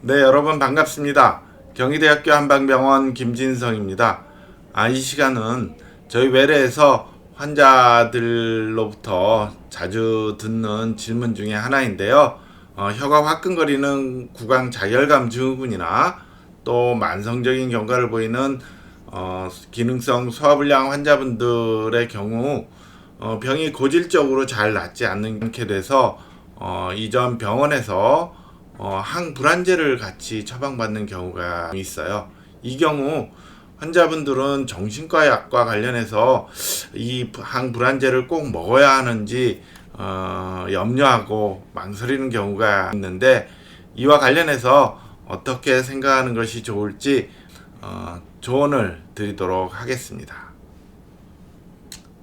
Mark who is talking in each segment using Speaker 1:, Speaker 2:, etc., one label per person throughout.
Speaker 1: 네, 여러분 반갑습니다. 경희대학교 한방병원 김진성입니다. 이 시간은 저희 외래에서 환자들로부터 자주 듣는 질문 중에 하나인데요. 혀가 화끈거리는 구강자결감 증후군이나 또 만성적인 경과를 보이는 기능성 소화불량 환자분들의 경우 병이 고질적으로 잘 낫지 않게 돼서 이전 병원에서 항불안제를 같이 처방받는 경우가 있어요. 이 경우 환자분들은 정신과 약과 관련해서 이 항불안제를 꼭 먹어야 하는지 염려하고 망설이는 경우가 있는데, 이와 관련해서 어떻게 생각하는 것이 좋을지 조언을 드리도록 하겠습니다.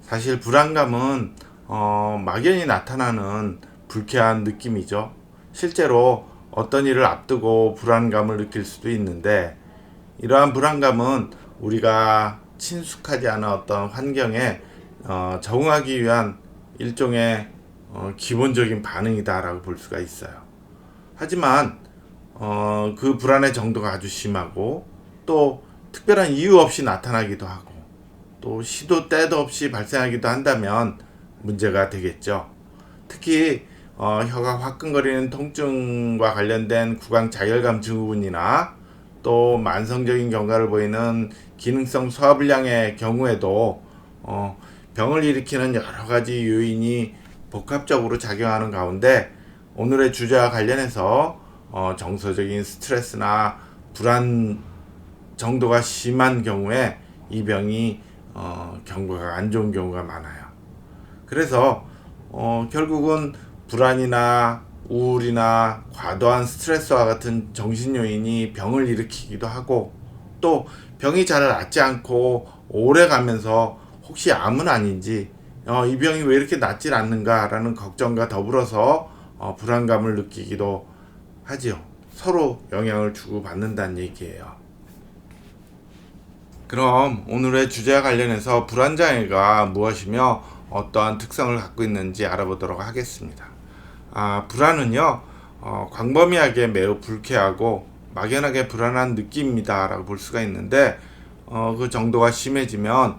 Speaker 1: 사실 불안감은 막연히 나타나는 불쾌한 느낌이죠. 실제로 어떤 일을 앞두고 불안감을 느낄 수도 있는데, 이러한 불안감은 우리가 친숙하지 않은 어떤 환경에 적응하기 위한 일종의 기본적인 반응이다라고 볼 수가 있어요. 하지만 그 불안의 정도가 아주 심하고 또 특별한 이유 없이 나타나기도 하고 또 시도 때도 없이 발생하기도 한다면 문제가 되겠죠. 특히 혀가 화끈거리는 통증과 관련된 구강자결감 증후군이나 또 만성적인 경과를 보이는 기능성 소화불량의 경우에도 병을 일으키는 여러 가지 요인이 복합적으로 작용하는 가운데, 오늘의 주제와 관련해서 정서적인 스트레스나 불안 정도가 심한 경우에 이 병이 경과가 안 좋은 경우가 많아요. 그래서 결국은 불안이나 우울이나 과도한 스트레스와 같은 정신 요인이 병을 일으키기도 하고, 또 병이 잘 낫지 않고 오래 가면서 혹시 암은 아닌지 이 병이 왜 이렇게 낫질 않는가라는 걱정과 더불어서 불안감을 느끼기도 하지요. 서로 영향을 주고받는다는 얘기예요. 그럼 오늘의 주제와 관련해서 불안장애가 무엇이며 어떠한 특성을 갖고 있는지 알아보도록 하겠습니다. 불안은요, 광범위하게 매우 불쾌하고 막연하게 불안한 느낌입니다 라고 볼 수가 있는데, 그 정도가 심해지면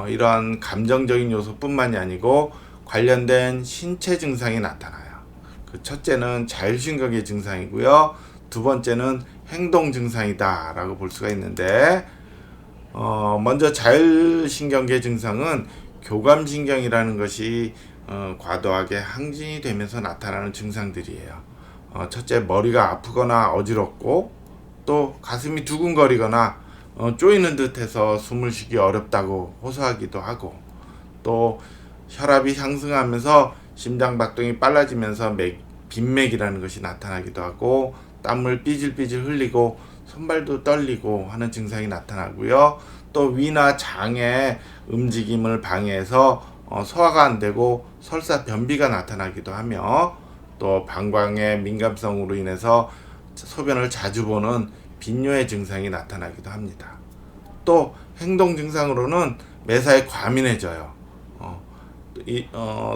Speaker 1: 이러한 감정적인 요소뿐만이 아니고 관련된 신체 증상이 나타나요. 그 첫째는 자율신경계 증상이고요, 두 번째는 행동 증상이다 라고 볼 수가 있는데, 먼저 자율신경계 증상은 교감신경이라는 것이 과도하게 항진이 되면서 나타나는 증상들이에요. 첫째, 머리가 아프거나 어지럽고 또 가슴이 두근거리거나 쪼이는 듯해서 숨을 쉬기 어렵다고 호소하기도 하고, 또 혈압이 상승하면서 심장박동이 빨라지면서 빈맥이라는 것이 나타나기도 하고, 땀을 삐질삐질 흘리고 손발도 떨리고 하는 증상이 나타나고요. 또 위나 장의 움직임을 방해해서 소화가 안 되고 설사 변비가 나타나기도 하며, 또 방광의 민감성으로 인해서 소변을 자주 보는 빈뇨의 증상이 나타나기도 합니다. 또 행동 증상으로는 매사에 과민해져요.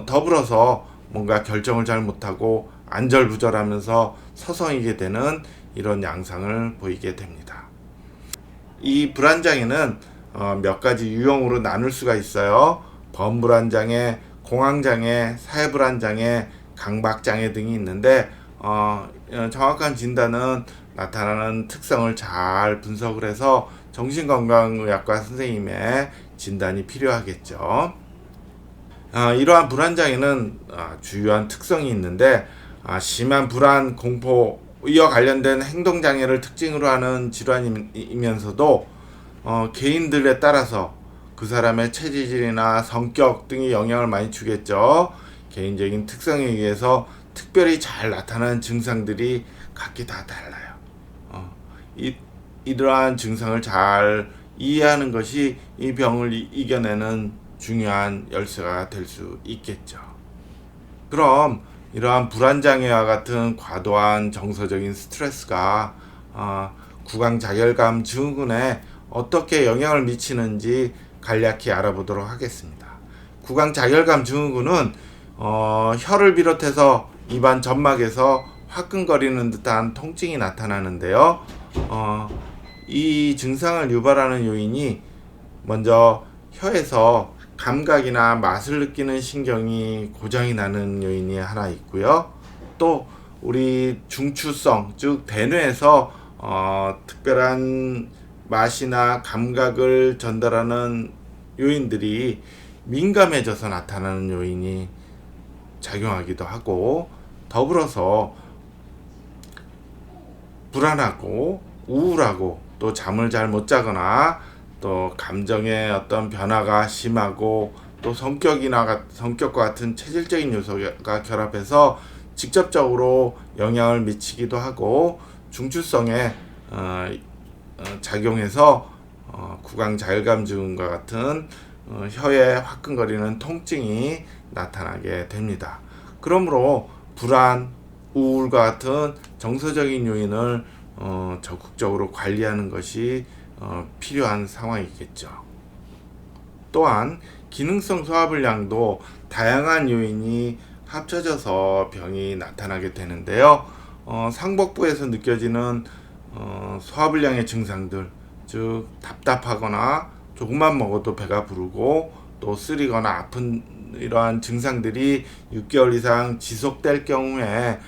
Speaker 1: 더불어서 뭔가 결정을 잘 못하고 안절부절하면서 서성이게 되는 이런 양상을 보이게 됩니다. 이 불안장애는 몇 가지 유형으로 나눌 수가 있어요. 범불안장애, 공황장애, 사회불안장애, 강박장애 등이 있는데, 정확한 진단은 나타나는 특성을 잘 분석을 해서 정신건강의학과 선생님의 진단이 필요하겠죠. 이러한 불안장애는 주요한 특성이 있는데, 심한 불안, 공포, 이와 관련된 행동장애를 특징으로 하는 질환이면서도 개인들에 따라서 그 사람의 체질이나 성격 등이 영향을 많이 주겠죠. 개인적인 특성에 의해서 특별히 잘 나타나는 증상들이 각기 다 달라요. 이러한 증상을 잘 이해하는 것이 이 병을 이겨내는 중요한 열쇠가 될 수 있겠죠. 그럼 이러한 불안장애와 같은 과도한 정서적인 스트레스가 구강자결감 증후군에 어떻게 영향을 미치는지 간략히 알아보도록 하겠습니다. 구강자결감 증후군은 혀를 비롯해서 입안 점막에서 화끈거리는 듯한 통증이 나타나는데요. 이 증상을 유발하는 요인이 먼저 혀에서 감각이나 맛을 느끼는 신경이 고장이 나는 요인이 하나 있고요. 또 우리 중추성, 즉 대뇌에서 특별한 맛이나 감각을 전달하는 요인들이 민감해져서 나타나는 요인이 작용하기도 하고, 더불어서 불안하고 우울하고 또 잠을 잘 못 자거나 또 감정의 어떤 변화가 심하고 또 성격과 같은 체질적인 요소가 결합해서 직접적으로 영향을 미치기도 하고, 중추성에 작용해서 구강자율감 증후군과 같은 혀에 화끈거리는 통증이 나타나게 됩니다. 그러므로 불안, 우울과 같은 정서적인 요인을 적극적으로 관리하는 것이 필요한 상황이겠죠. 또한 기능성 소화불량도 다양한 요인이 합쳐져서 병이 나타나게 되는데요. 상복부에서 느껴지는 소화불량의 증상들, 즉 답답하거나 조금만 먹어도 배가 부르고 또 쓰리거나 아픈 이러한 증상들이 6개월 이상 지속될 경우에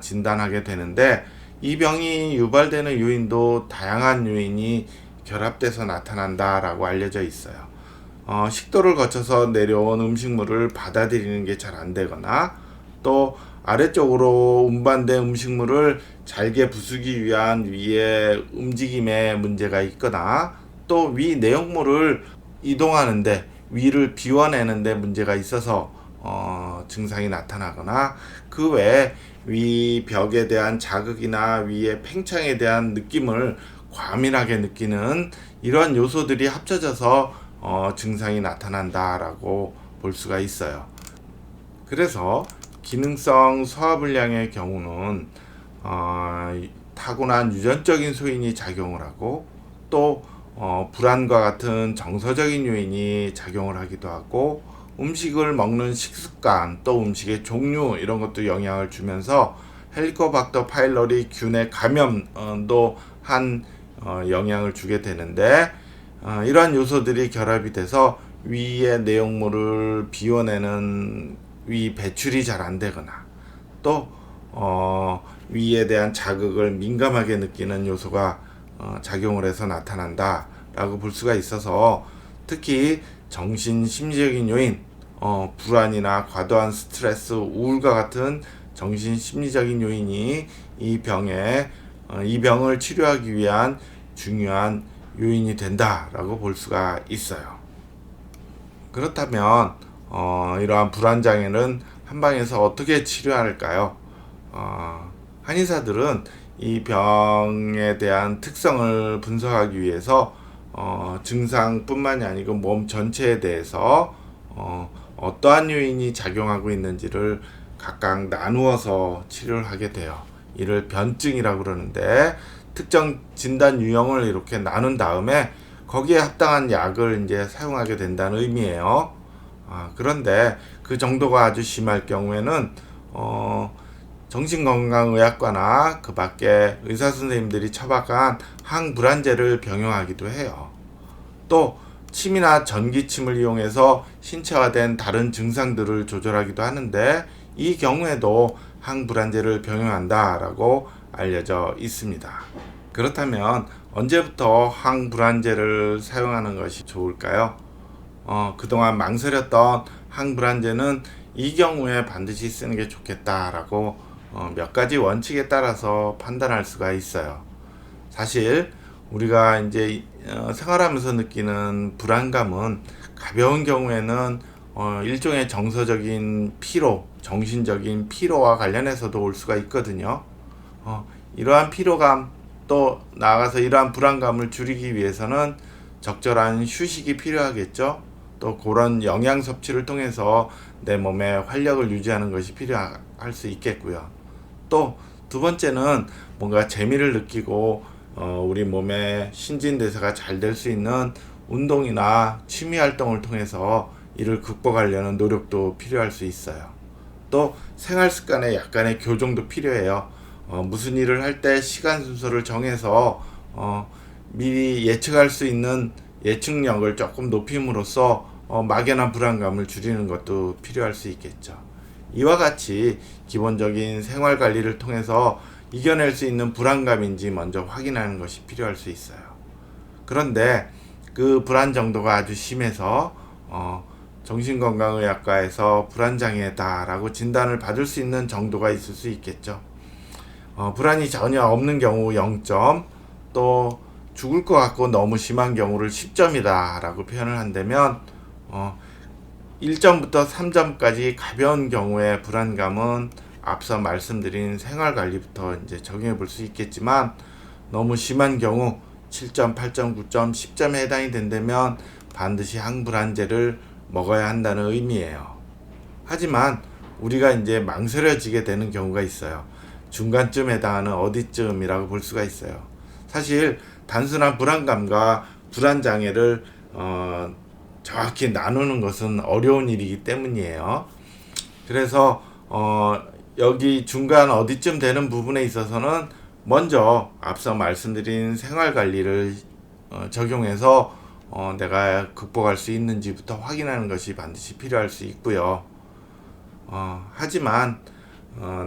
Speaker 1: 진단하게 되는데, 이 병이 유발되는 요인도 다양한 요인이 결합돼서 나타난다라고 알려져 있어요. 식도를 거쳐서 내려온 음식물을 받아들이는 게 잘 안 되거나, 또 아래쪽으로 운반된 음식물을 잘게 부수기 위한 위의 움직임에 문제가 있거나, 또 위 내용물을 이동하는데 위를 비워내는데 문제가 있어서 증상이 나타나거나, 그 외에 위 벽에 대한 자극이나 위의 팽창에 대한 느낌을 과민하게 느끼는 이런 요소들이 합쳐져서 증상이 나타난다라고 볼 수가 있어요. 그래서 기능성 소화불량의 경우는 타고난 유전적인 소인이 작용을 하고, 또 불안과 같은 정서적인 요인이 작용을 하기도 하고, 음식을 먹는 식습관, 또 음식의 종류, 이런 것도 영향을 주면서 헬리코박터 파일로리 균의 감염도 한 영향을 주게 되는데, 이러한 요소들이 결합이 돼서 위의 내용물을 비워내는 위 배출이 잘 안 되거나, 또 위에 대한 자극을 민감하게 느끼는 요소가 작용을 해서 나타난다 라고 볼 수가 있어서, 특히 정신 심리적인 요인, 불안이나 과도한 스트레스, 우울과 같은 정신 심리적인 요인이 이 병을 치료하기 위한 중요한 요인이 된다라고 볼 수가 있어요. 그렇다면 이러한 불안장애는 한방에서 어떻게 치료할까요? 한의사들은 이 병에 대한 특성을 분석하기 위해서 증상뿐만이 아니고 몸 전체에 대해서 어떠한 요인이 작용하고 있는지를 각각 나누어서 치료를 하게 돼요. 이를 변증이라고 그러는데, 특정 진단 유형을 이렇게 나눈 다음에 거기에 합당한 약을 이제 사용하게 된다는 의미예요. 그런데 그 정도가 아주 심할 경우에는 정신건강의학과나 그 밖에 의사 선생님들이 처방한 항불안제를 병용하기도 해요. 또 침이나 전기침을 이용해서 신체화된 다른 증상들을 조절하기도 하는데, 이 경우에도 항불안제를 병용한다라고 알려져 있습니다. 그렇다면 언제부터 항불안제를 사용하는 것이 좋을까요? 그동안 망설였던 항불안제는 이 경우에 반드시 쓰는 게 좋겠다라고 몇 가지 원칙에 따라서 판단할 수가 있어요. 사실 우리가 이제 생활하면서 느끼는 불안감은 가벼운 경우에는 일종의 정서적인 피로, 정신적인 피로와 관련해서도 올 수가 있거든요. 이러한 피로감, 또 나아가서 이러한 불안감을 줄이기 위해서는 적절한 휴식이 필요하겠죠. 또 그런 영양 섭취를 통해서 내 몸에 활력을 유지하는 것이 필요할 수 있겠고요. 또 두 번째는 뭔가 재미를 느끼고 우리 몸의 신진대사가 잘 될 수 있는 운동이나 취미 활동을 통해서 이를 극복하려는 노력도 필요할 수 있어요. 또 생활 습관에 약간의 교정도 필요해요. 무슨 일을 할 때 시간 순서를 정해서 미리 예측할 수 있는 예측력을 조금 높임으로써 막연한 불안감을 줄이는 것도 필요할 수 있겠죠. 이와 같이 기본적인 생활 관리를 통해서 이겨낼 수 있는 불안감인지 먼저 확인하는 것이 필요할 수 있어요. 그런데 그 불안 정도가 아주 심해서 정신건강의학과에서 불안장애다라고 진단을 받을 수 있는 정도가 있을 수 있겠죠. 불안이 전혀 없는 경우 0점, 또 죽을 것 같고 너무 심한 경우를 10점이다 라고 표현을 한다면 1점부터 3점까지 가벼운 경우의 불안감은 앞서 말씀드린 생활관리부터 이제 적용해 볼 수 있겠지만, 너무 심한 경우 7점, 8점, 9점, 10점에 해당이 된다면 반드시 항불안제를 먹어야 한다는 의미예요. 하지만 우리가 이제 망설여지게 되는 경우가 있어요. 중간쯤 해당하는 어디쯤이라고 볼 수가 있어요. 사실 단순한 불안감과 불안장애를 정확히 나누는 것은 어려운 일이기 때문이에요. 그래서 여기 중간 어디쯤 되는 부분에 있어서는 먼저 앞서 말씀드린 생활관리를 적용해서 내가 극복할 수 있는지부터 확인하는 것이 반드시 필요할 수 있고요. 하지만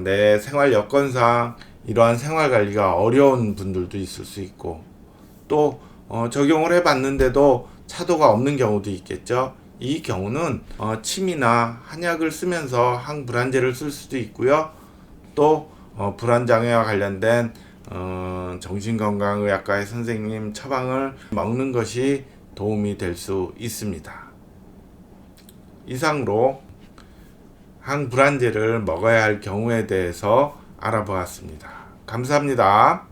Speaker 1: 내 생활 여건상 이러한 생활관리가 어려운 분들도 있을 수 있고, 또 적용을 해봤는데도 차도가 없는 경우도 있겠죠. 이 경우는 침이나 한약을 쓰면서 항불안제를 쓸 수도 있고요. 또 불안장애와 관련된 정신건강의학과의 선생님 처방을 먹는 것이 도움이 될 수 있습니다. 이상으로 항불안제를 먹어야 할 경우에 대해서 알아보았습니다. 감사합니다.